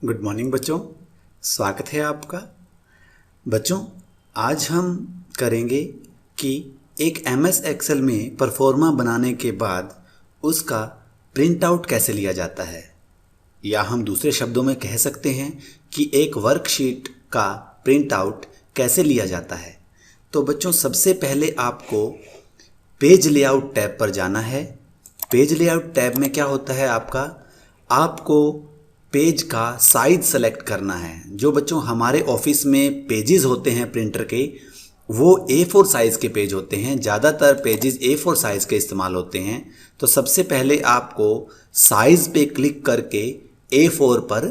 Good morning बच्चों, स्वागत है आपका। बच्चों, आज हम करेंगे कि एक MS एक्सेल में परफॉर्मा बनाने के बाद उसका प्रिंट आउट कैसे लिया जाता है, या हम दूसरे शब्दों में कह सकते हैं कि एक वर्कशीट का प्रिंट आउट कैसे लिया जाता है। तो बच्चों, सबसे पहले आपको पेज लेआउट टैब पर जाना है। पेज लेआउट टैब में क्या होता है, आपको पेज का साइज सेलेक्ट करना है। जो बच्चों हमारे ऑफिस में पेजेस होते हैं प्रिंटर के, वो A4 साइज़ के पेज होते हैं। ज़्यादातर पेजेस A4 साइज़ के इस्तेमाल होते हैं। तो सबसे पहले आपको साइज़ पे क्लिक करके A4 पर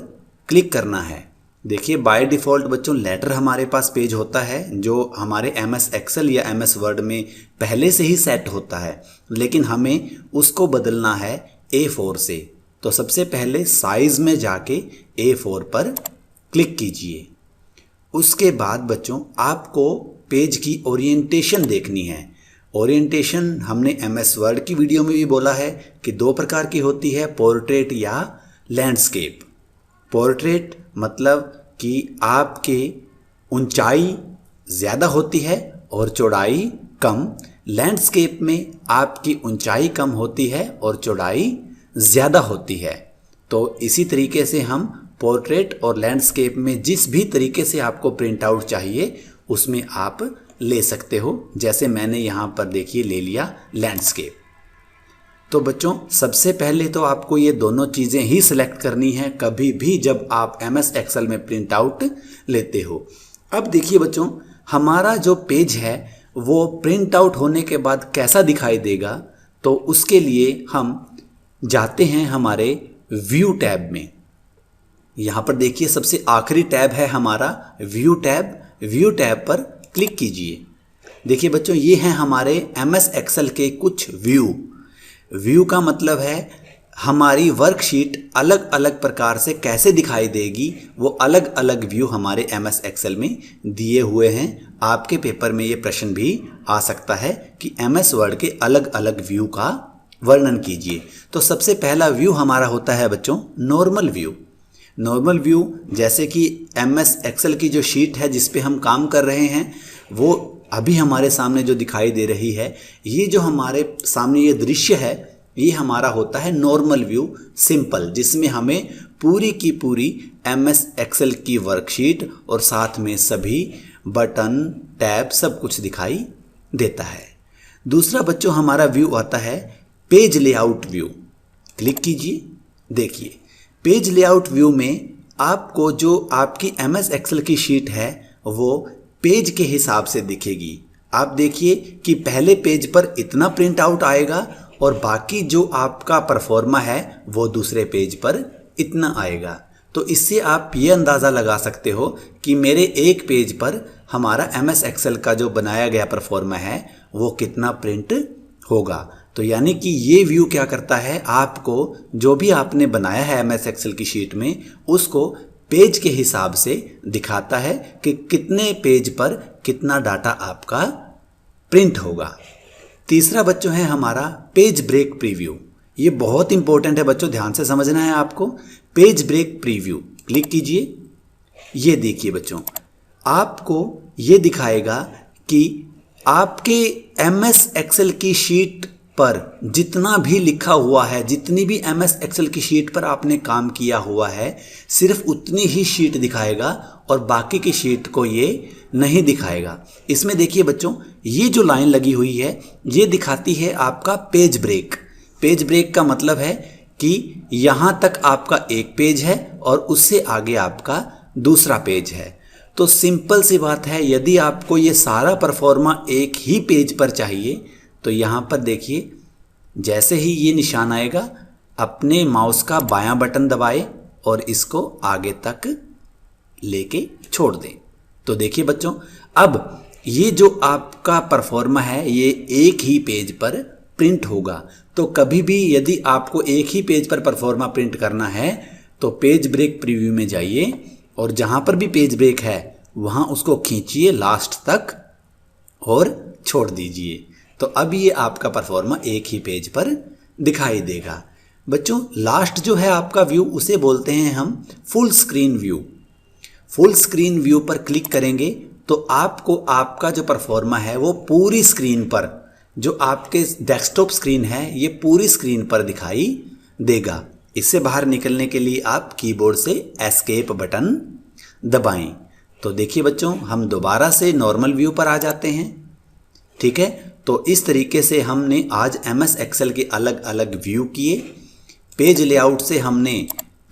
क्लिक करना है। देखिए, बाय डिफ़ॉल्ट बच्चों लेटर हमारे पास पेज होता है, जो हमारे MS एक्सेल या MS वर्ड में पहले से ही सेट होता है, लेकिन हमें उसको बदलना है A4 से। तो सबसे पहले साइज़ में जाके A4 पर क्लिक कीजिए। उसके बाद बच्चों आपको पेज की ओरिएंटेशन देखनी है। ओरिएंटेशन हमने MS वर्ड की वीडियो में भी बोला है कि दो प्रकार की होती है, पोर्ट्रेट या लैंडस्केप। पोर्ट्रेट मतलब कि आपके ऊंचाई ज़्यादा होती है और चौड़ाई कम। लैंडस्केप में आपकी ऊंचाई कम होती है और चौड़ाई ज़्यादा होती है। तो इसी तरीके से हम पोर्ट्रेट और लैंडस्केप में जिस भी तरीके से आपको प्रिंट आउट चाहिए उसमें आप ले सकते हो। जैसे मैंने यहाँ पर देखिए ले लिया लैंडस्केप। तो बच्चों, सबसे पहले तो आपको ये दोनों चीज़ें ही सिलेक्ट करनी है कभी भी जब आप MS एक्सेल में प्रिंट आउट लेते हो। अब देखिए बच्चों, हमारा जो पेज है वो प्रिंट आउट होने के बाद कैसा दिखाई देगा, तो उसके लिए हम जाते हैं हमारे व्यू टैब में। यहाँ पर देखिए सबसे आखिरी टैब है हमारा व्यू टैब। व्यू टैब पर क्लिक कीजिए। देखिए बच्चों, ये हैं हमारे MS एक्सेल के कुछ व्यू। व्यू का मतलब है हमारी वर्कशीट अलग अलग प्रकार से कैसे दिखाई देगी, वो अलग अलग व्यू हमारे MS एक्सेल में दिए हुए हैं। आपके पेपर में ये प्रश्न भी आ सकता है कि MS वर्ड के अलग अलग व्यू का वर्णन कीजिए। तो सबसे पहला व्यू हमारा होता है बच्चों नॉर्मल व्यू। नॉर्मल व्यू जैसे कि MS एक्सेल की जो शीट है जिस पे हम काम कर रहे हैं, वो अभी हमारे सामने जो दिखाई दे रही है, ये जो हमारे सामने ये दृश्य है, ये हमारा होता है नॉर्मल व्यू सिंपल, जिसमें हमें पूरी की पूरी MS एक्सेल की वर्कशीट और साथ में सभी बटन टैब सब कुछ दिखाई देता है। दूसरा बच्चों हमारा व्यू आता है पेज लेआउट व्यू। क्लिक कीजिए। देखिए, पेज लेआउट व्यू में आपको जो आपकी MS एक्सेल की शीट है वो पेज के हिसाब से दिखेगी। आप देखिए कि पहले पेज पर इतना प्रिंट आउट आएगा और बाकी जो आपका परफॉर्मा है वो दूसरे पेज पर इतना आएगा। तो इससे आप ये अंदाज़ा लगा सकते हो कि मेरे एक पेज पर हमारा MS एक्सेल का जो बनाया गया परफॉर्मा है वो कितना प्रिंट होगा। तो यानी कि ये व्यू क्या करता है, आपको जो भी आपने बनाया है MS एक्सेल की शीट में उसको पेज के हिसाब से दिखाता है कि कितने पेज पर कितना डाटा आपका प्रिंट होगा। तीसरा बच्चों है हमारा पेज ब्रेक प्रीव्यू। ये बहुत इंपॉर्टेंट है बच्चों, ध्यान से समझना है आपको। पेज ब्रेक प्रीव्यू क्लिक कीजिए। ये देखिए बच्चों, आपको ये दिखाएगा कि आपके MS एक्सेल की शीट पर जितना भी लिखा हुआ है, जितनी भी MS एक्सेल की शीट पर आपने काम किया हुआ है, सिर्फ उतनी ही शीट दिखाएगा और बाकी की शीट को ये नहीं दिखाएगा। इसमें देखिए बच्चों, ये जो लाइन लगी हुई है ये दिखाती है आपका पेज ब्रेक। पेज ब्रेक का मतलब है कि यहाँ तक आपका एक पेज है और उससे आगे आपका दूसरा पेज है। तो सिंपल सी बात है, यदि आपको ये सारा परफॉर्मा एक ही पेज पर चाहिए तो यहाँ पर देखिए, जैसे ही ये निशान आएगा अपने माउस का बायां बटन दबाएं और इसको आगे तक लेके छोड़ दें। तो देखिए बच्चों, अब ये जो आपका परफॉर्मा है ये एक ही पेज पर प्रिंट होगा। तो कभी भी यदि आपको एक ही पेज पर परफॉर्मा प्रिंट करना है तो पेज ब्रेक प्रीव्यू में जाइए और जहाँ पर भी पेज ब्रेक है वहाँ उसको खींचिए लास्ट तक और छोड़ दीजिए। तो अब ये आपका परफॉर्मा एक ही पेज पर दिखाई देगा। बच्चों लास्ट जो है आपका व्यू उसे बोलते हैं हम full screen view. Full screen view पर क्लिक करेंगे तो आपको आपका जो परफॉर्मा है वो पूरी स्क्रीन पर, जो आपके डेस्कटॉप स्क्रीन है ये पूरी स्क्रीन पर दिखाई देगा। इससे बाहर निकलने के लिए आप कीबोर्ड से एस्केप बटन दबाएं। तो देखिए बच्चों हम दोबारा से नॉर्मल व्यू पर आ जाते हैं। ठीक है, तो इस तरीके से हमने आज MS एक्सेल के अलग अलग व्यू किए। पेज लेआउट से हमने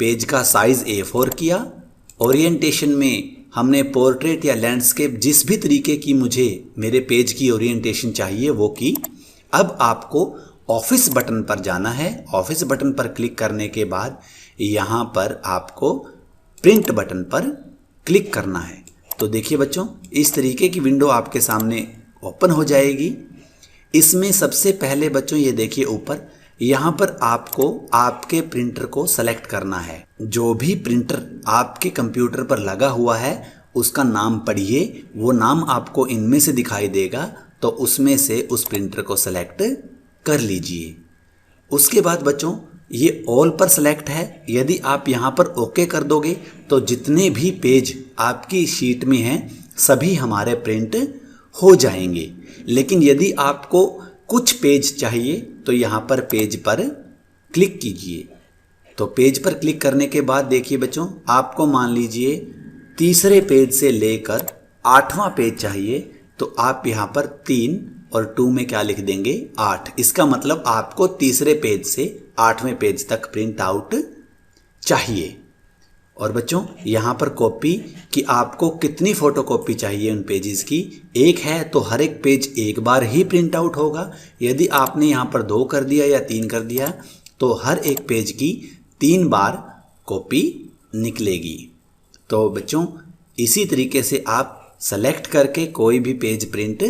पेज का साइज A4 किया। ओरिएंटेशन में हमने पोर्ट्रेट या लैंडस्केप, जिस भी तरीके की मुझे मेरे पेज की ओरिएंटेशन चाहिए वो की। अब आपको ऑफिस बटन पर जाना है। ऑफिस बटन पर क्लिक करने के बाद यहाँ पर आपको प्रिंट बटन पर क्लिक करना है। तो देखिए बच्चों इस तरीके की विंडो आपके सामने ओपन हो जाएगी। इसमें सबसे पहले बच्चों ये देखिए ऊपर, यहाँ पर आपको आपके प्रिंटर को सेलेक्ट करना है। जो भी प्रिंटर आपके कंप्यूटर पर लगा हुआ है उसका नाम पढ़िए, वो नाम आपको इनमें से दिखाई देगा, तो उसमें से उस प्रिंटर को सेलेक्ट कर लीजिए। उसके बाद बच्चों ये ऑल पर सेलेक्ट है। यदि आप यहाँ पर ओके कर दोगे तो जितने भी पेज आपकी शीट में हैं सभी हमारे प्रिंट हो जाएंगे। लेकिन यदि आपको कुछ पेज चाहिए तो यहाँ पर पेज पर क्लिक कीजिए। तो पेज पर क्लिक करने के बाद देखिए बच्चों आपको मान लीजिए तीसरे पेज से लेकर 8वां पेज चाहिए, तो आप यहाँ पर 3 और 2 में क्या लिख देंगे 8। इसका मतलब आपको तीसरे पेज से 8वें पेज तक प्रिंट आउट चाहिए। और बच्चों यहाँ पर कॉपी कि आपको कितनी फ़ोटोकॉपी चाहिए उन पेजेस की। एक है तो हर एक पेज एक बार ही प्रिंट आउट होगा। यदि आपने यहाँ पर 2 कर दिया या 3 कर दिया तो हर एक पेज की 3 बार कॉपी निकलेगी। तो बच्चों इसी तरीके से आप सेलेक्ट करके कोई भी पेज प्रिंट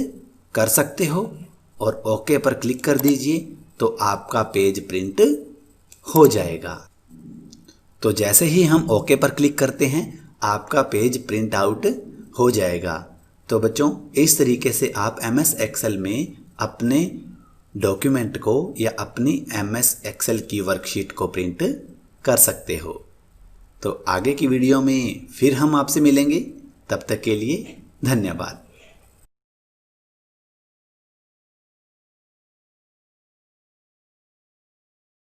कर सकते हो और ओके पर क्लिक कर दीजिए तो आपका पेज प्रिंट हो जाएगा। तो जैसे ही हम ओके पर क्लिक करते हैं आपका पेज प्रिंट आउट हो जाएगा। तो बच्चों इस तरीके से आप MS एक्सेल में अपने डॉक्यूमेंट को या अपनी MS एक्सेल की वर्कशीट को प्रिंट कर सकते हो। तो आगे की वीडियो में फिर हम आपसे मिलेंगे। तब तक के लिए धन्यवाद।